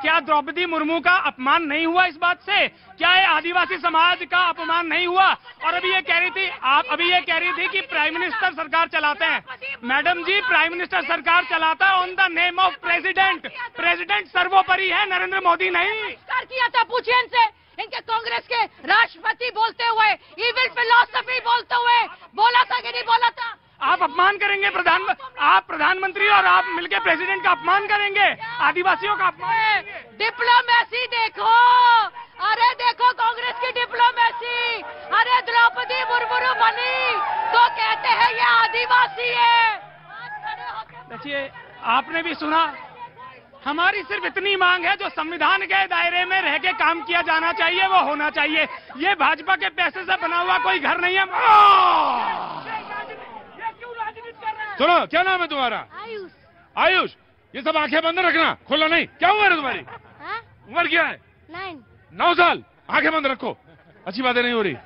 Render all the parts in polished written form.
क्या द्रौपदी मुर्मू का अपमान नहीं हुआ इस बात से? क्या ये आदिवासी समाज का अपमान नहीं हुआ? और अभी ये कह रही थी, आप अभी ये कह रही थी कि प्राइम मिनिस्टर सरकार चलाते हैं। मैडम जी, प्राइम मिनिस्टर सरकार चलाता है on the name of president. President सर्वोपरि है, नरेंद्र मोदी नहीं। किया था, पूछिए इनसे। इनके कांग्रेस के राष्ट्रपति बोलते हुए, इविल फिलॉसफी बोलते हुए बोला था कि नहीं बोला था? आप अपमान करेंगे आप प्रधानमंत्री और आप मिलकर प्रेसिडेंट का अपमान करेंगे, आदिवासियों का अपमान। डिप्लोमेसी देखो, अरे देखो कांग्रेस की डिप्लोमेसी। अरे द्रौपदी मुर्मू बनी तो कहते हैं ये आदिवासी है। देखिए, आपने भी सुना, हमारी सिर्फ इतनी मांग है, जो संविधान के दायरे में रह के काम किया जाना चाहिए वो होना चाहिए। ये भाजपा के पैसे से बना हुआ कोई घर नहीं है। सुनो, क्या नाम है तुम्हारा? आयुष। आयुष, ये सब आंखें बंद रखना, खोलना नहीं। क्या उम्र है तुम्हारी? उम्र क्या है? 9 साल। आंखें बंद रखो, अच्छी बातें नहीं हो रही।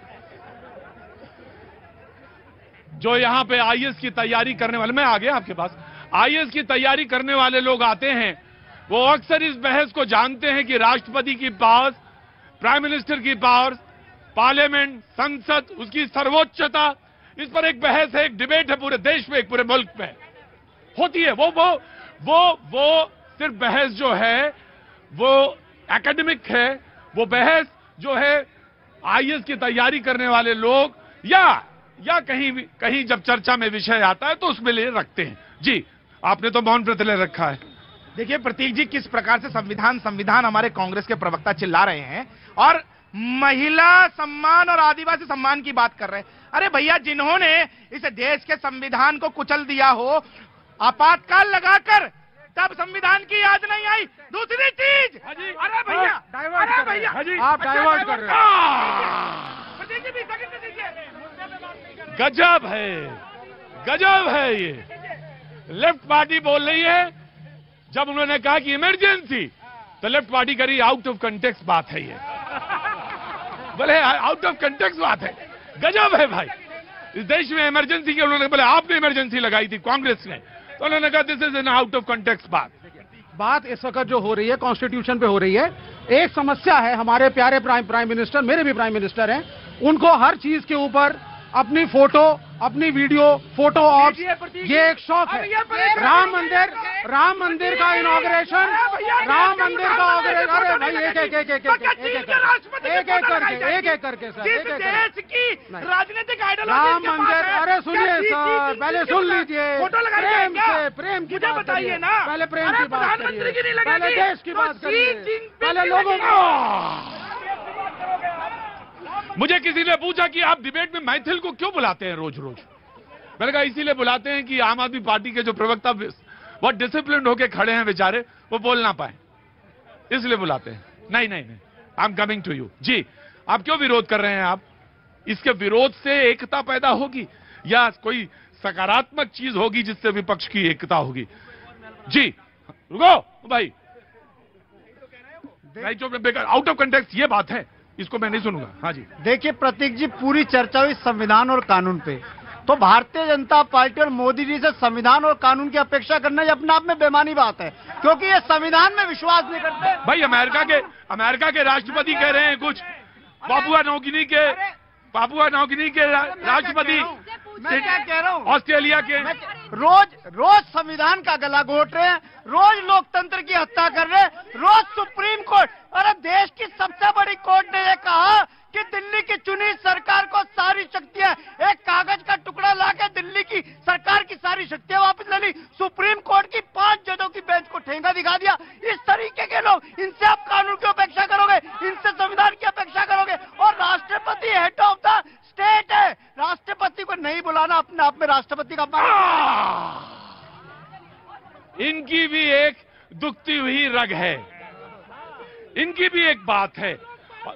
जो यहाँ पे आईएएस की तैयारी करने वाले, मैं आ गया आपके पास, आईएएस की तैयारी करने वाले लोग आते हैं, वो अक्सर इस बहस को जानते हैं कि राष्ट्रपति की पावर्स, प्राइम मिनिस्टर की पावर्स, पार्लियामेंट, संसद, उसकी सर्वोच्चता, इस पर एक बहस है, एक डिबेट है पूरे देश में, एक पूरे मुल्क में होती है। वो सिर्फ बहस जो है वो एकेडमिक है। वो बहस जो है आईएएस की तैयारी करने वाले लोग या कहीं जब चर्चा में विषय आता है तो उसमें लिए रखते हैं। जी, आपने तो मौन व्रत ले रखा है। देखिए प्रतीक जी, किस प्रकार से संविधान हमारे कांग्रेस के प्रवक्ता चिल्ला रहे हैं और महिला सम्मान और आदिवासी सम्मान की बात कर रहे हैं। अरे भैया, जिन्होंने इस देश के संविधान को कुचल दिया हो, आपातकाल लगाकर, तब संविधान की याद नहीं आई। दूसरी चीज, अरे भैया, आप डाइवर्ट कर रहे हैं। गजब है ये। लेफ्ट पार्टी बोल रही है, जब उन्होंने कहा कि इमरजेंसी, तो लेफ्ट पार्टी करी आउट ऑफ कंटेक्स्ट बात है ये। बोले आउट ऑफ कंटेक्स्ट बात है। गजब है भाई। इस देश में इमरजेंसी की उन्होंने बोले, आपने इमरजेंसी लगाई थी कांग्रेस ने, तो उन्होंने कहा this is an out of context बात इस वक्त जो हो रही है कॉन्स्टिट्यूशन पे हो रही है। एक समस्या है, हमारे प्यारे प्राइम मिनिस्टर, मेरे भी प्राइम मिनिस्टर हैं, उनको हर चीज के ऊपर अपनी फोटो, अपनी वीडियो, फोटो ऑफ, ये एक शौक है। राम मंदिर का इनॉग्रेशन, राम मंदिर का ऑग्रेशन। अरे भाई, एक करके सर, राजनीतिक आइडियोलॉजी, राम मंदिर। अरे सुनिए सर, पहले सुन लीजिए, प्रेम की बात बताइए ना, पहले प्रेम की बात करिए, पहले देश की बात करिए, पहले लोगों को। मुझे किसी ने पूछा कि आप डिबेट में मैथिल को क्यों बुलाते हैं रोज रोज? मैंने कहा इसीलिए बुलाते हैं कि आम आदमी पार्टी के जो प्रवक्ता बहुत डिसिप्लिन होके खड़े हैं बेचारे, वो बोल ना पाए, इसलिए बुलाते हैं। नहीं, I am coming to you. जी, आप क्यों विरोध कर रहे हैं? आप इसके विरोध से एकता पैदा होगी या कोई सकारात्मक चीज होगी जिससे विपक्ष की एकता होगी? जी, रुको भाई, आउट ऑफ कंटेक्स्ट ये बात है, इसको मैं नहीं सुनूंगा। हाँ जी। देखिए प्रतीक जी, पूरी चर्चा हुई संविधान और कानून पे, तो भारतीय जनता पार्टी और मोदी जी से संविधान और कानून की अपेक्षा करना ये अपने आप में बेमानी बात है, क्योंकि ये संविधान में विश्वास नहीं करते। भाई, अमेरिका के राष्ट्रपति कह रहे हैं कुछ, पापुआ न्यूगिनी के राष्ट्रपति, मैं क्या कह रहा हूँ, ऑस्ट्रेलिया के, रोज संविधान का गला घोट रहे हैं, रोज लोकतंत्र की हत्या कर रहे हैं, रोज सुप्रीम कोर्ट। अरे देश की सबसे बड़ी कोर्ट ने यह कहा कि दिल्ली की चुनी सरकार को सारी शक्तियां, एक कागज का टुकड़ा लाकर दिल्ली की सरकार की सारी शक्तियां वापस ले ली। सुप्रीम कोर्ट की 5 जजों की बेंच को ठेंगा दिखा दिया। इस तरीके के लोग, इनसे आप कानून की अपेक्षा करोगे, इनसे संविधान की अपेक्षा करोगे। और राष्ट्रपति हेड ऑफ द स्टेट है, राष्ट्रपति को नहीं बुलाना अपने आप में राष्ट्रपति का इनकी भी एक दुखती हुई रग है, इनकी भी एक बात है।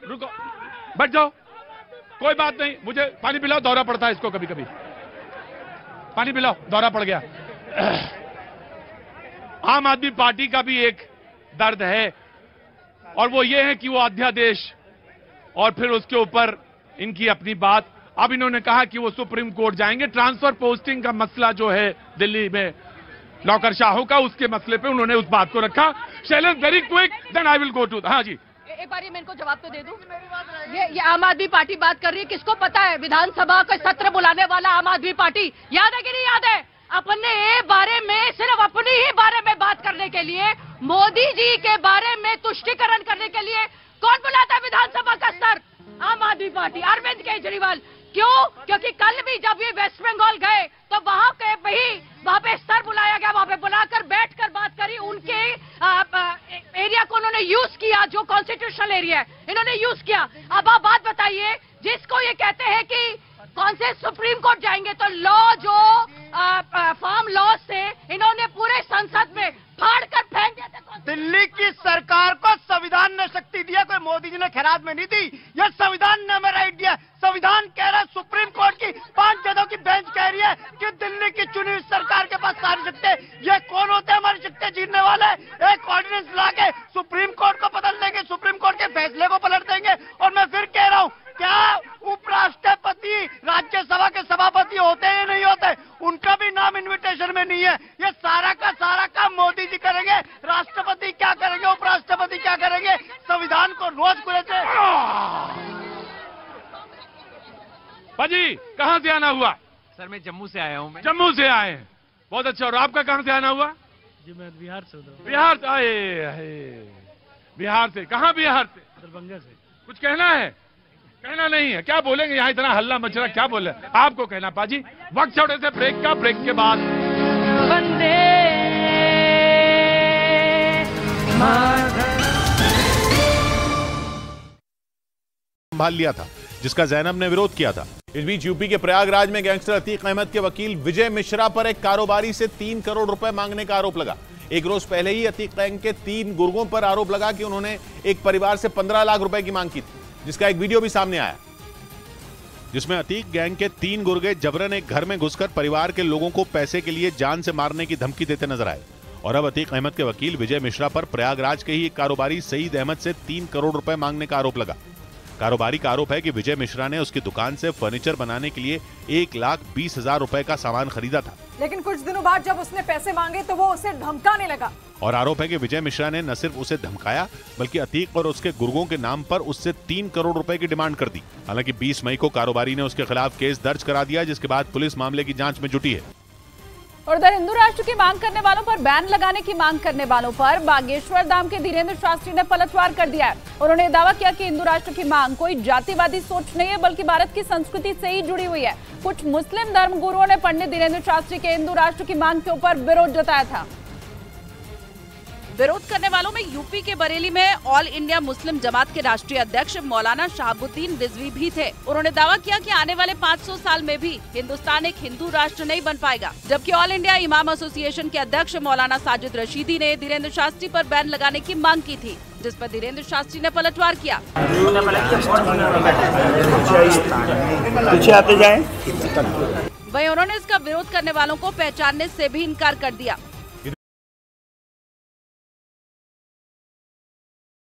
रुको, बैठ जाओ, कोई बात नहीं, मुझे पानी पिलाओ, दौरा पड़ता है इसको कभी कभी, पानी पिलाओ, दौरा पड़ गया। आम आदमी पार्टी का भी एक दर्द है, और वो ये है कि वो अध्यादेश और फिर उसके ऊपर इनकी अपनी बात। अब इन्होंने कहा कि वो सुप्रीम कोर्ट जाएंगे। ट्रांसफर पोस्टिंग का मसला जो है दिल्ली में, नौकरशाहों का, उसके मसले पे उन्होंने उस बात को रखा। Shailesh very quick, then I will go to. हाँ जी, एक बार मैं इनको जवाब तो दे दूं। ये आम आदमी पार्टी बात कर रही है, किसको पता है विधानसभा का सत्र बुलाने वाला आम आदमी पार्टी, याद है कि नहीं याद है? अपने बारे में, सिर्फ अपनी ही बारे में बात करने के लिए, मोदी जी के बारे में तुष्टीकरण करने के लिए कौन बुलाता है विधानसभा का स्तर? आम आदमी पार्टी, अरविंद केजरीवाल। क्यों? क्योंकि कल भी जब ये वेस्ट बंगाल गए तो वहां पे स्तर बुलाया गया, वहां पे बुलाकर बैठकर बात करी, उनके एरिया को उन्होंने यूज किया, जो कॉन्स्टिट्यूशनल एरिया है इन्होंने यूज किया। अब आप बात बताइए, जिसको ये कहते हैं कि कौन से सुप्रीम कोर्ट जाएंगे, तो लॉ जो फार्म लॉ से इन्होंने पूरे संसद में फाड़ कर फेंक दिया था। दिल्ली की सरकार को संविधान ने शक्ति दिया, कोई मोदी जी ने खैरात में नहीं दी, ये संविधान ने हमें राइट दिया। संविधान कह रहा है, सुप्रीम कोर्ट की 5 जजों की बेंच कह रही है कि दिल्ली की चुनी हुई सरकार के पास सारी शक्ति। ये कौन होते हैं हमारी शक्ति जीतने वाले? एक ऑर्डिनेंस ला के सुप्रीम कोर्ट को बदल देंगे, सुप्रीम कोर्ट के फैसले को पलट देंगे। और मैं फिर कह रहा हूँ, क्या उपराष्ट्रपति राज्यसभा के सभापति होते हैं नहीं होते? उनका भी नाम इन्विटेशन में नहीं है। ये सारा का सारा काम मोदी जी करेंगे। राष्ट्रपति क्या करेंगे, उपराष्ट्रपति क्या करेंगे? संविधान को रोज कुरेदे। पाजी कहाँ से आना हुआ? सर मैं जम्मू से आया हूँ। मैं जम्मू से आए हैं, बहुत अच्छा। और आपका कहाँ से आना हुआ? जी मैं बिहार से हूँ। बिहार से आए? बिहार से कहाँ? बिहार से दरभंगा से। कुछ कहना है? कहना नहीं है, क्या बोलेंगे? यहाँ इतना हल्ला मच रहा, क्या बोले आपको कहना? पाजी वक्त छोटे से ब्रेक का, ब्रेक के बाद वंदे संभाल लिया था, जिसका जैनब ने विरोध किया था। इस बीच यूपी के प्रयागराज में गैंगस्टर अतीक अहमद के वकील विजय मिश्रा पर एक कारोबारी से 3 करोड़ रुपए मांगने का आरोप लगा। एक रोज पहले ही अतीक गैंग के 3 गुर्गों पर आरोप लगा कि उन्होंने एक परिवार से 15 लाख रुपए की मांग की थी, जिसका एक वीडियो भी सामने आया, जिसमें अतीक गैंग के 3 गुर्गे जबरन एक घर में घुसकर परिवार के लोगों को पैसे के लिए जान से मारने की धमकी देते नजर आए। और अब अतीक अहमद के वकील विजय मिश्रा पर प्रयागराज के ही एक कारोबारी सईद अहमद से 3 करोड़ रुपए मांगने का आरोप लगा। कारोबारी का आरोप है कि विजय मिश्रा ने उसकी दुकान से फर्नीचर बनाने के लिए 1,20,000 रुपए का सामान खरीदा था, लेकिन कुछ दिनों बाद जब उसने पैसे मांगे तो वो उसे धमकाने लगा। और आरोप है कि विजय मिश्रा ने न सिर्फ उसे धमकाया, बल्कि अतीक और उसके गुर्गों के नाम पर उससे 3 करोड़ रुपए की डिमांड कर दी। हालांकि 20 मई को कारोबारी ने उसके खिलाफ केस दर्ज करा दिया, जिसके बाद पुलिस मामले की जांच में जुटी है। और उधर हिंदू राष्ट्र की मांग करने वालों पर बैन लगाने की मांग करने वालों पर बागेश्वर धाम के धीरेन्द्र शास्त्री ने पलटवार कर दिया है। उन्होंने दावा किया कि हिंदू राष्ट्र की मांग कोई जातिवादी सोच नहीं है, बल्कि भारत की संस्कृति से ही जुड़ी हुई है। कुछ मुस्लिम धर्म गुरुओं ने पंडित धीरेन्द्र शास्त्री के हिंदू राष्ट्र की मांग के ऊपर विरोध जताया था। विरोध करने वालों में यूपी के बरेली में ऑल इंडिया मुस्लिम जमात के राष्ट्रीय अध्यक्ष मौलाना शहाबुद्दीन रिजवी भी थे। उन्होंने दावा किया कि आने वाले 500 साल में भी हिंदुस्तान एक हिंदू राष्ट्र नहीं बन पाएगा। जबकि ऑल इंडिया इमाम एसोसिएशन के अध्यक्ष मौलाना साजिद रशीदी ने धीरेन्द्र शास्त्री पर बैन लगाने की मांग की थी, जिस पर धीरेन्द्र शास्त्री ने पलटवार किया। वहीं उन्होंने इसका विरोध करने वालों को पहचानने से भी इनकार कर दिया।